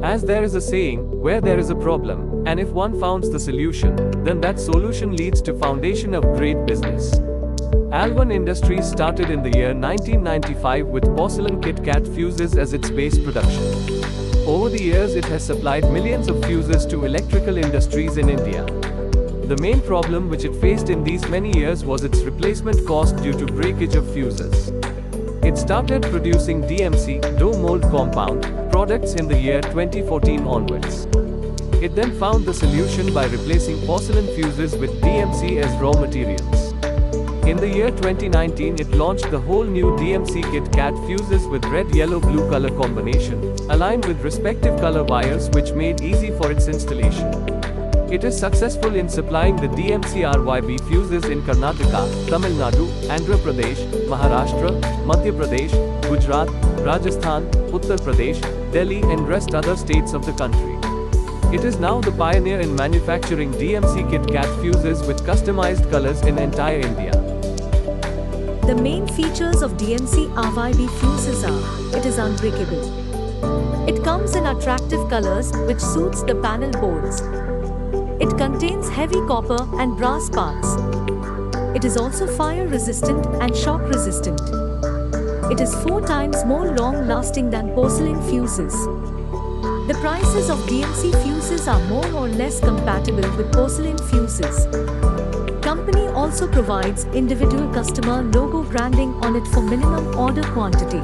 As there is a saying, where there is a problem, and if one founds the solution, then that solution leads to foundation of great business. Alvan Industries started in the year 1995 with Porcelain Kit Kat fuses as its base production. Over the years it has supplied millions of fuses to electrical industries in India. The main problem which it faced in these many years was its replacement cost due to breakage of fuses. It started producing DMC, dough mold compound, products in the year 2014 onwards. It then found the solution by replacing porcelain fuses with DMC as raw materials. In the year 2019 it launched the whole new Dmc Kit Kat fuses with red yellow blue color combination, aligned with respective color wires which made easy for its installation. It is successful in supplying the DMC RYB fuses in Karnataka, Tamil Nadu, Andhra Pradesh, Maharashtra, Madhya Pradesh, Gujarat, Rajasthan, Uttar Pradesh, Delhi and rest other states of the country. It is now the pioneer in manufacturing DMC Kit Kat fuses with customized colors in entire India. The main features of DMC RYB fuses are, it is unbreakable. It comes in attractive colors which suits the panel boards. It contains heavy copper and brass parts. It is also fire resistant and shock resistant. It is 4 times more long lasting than porcelain fuses. The prices of DMC fuses are more or less compatible with porcelain fuses. Company also provides individual customer logo branding on it for minimum order quantity.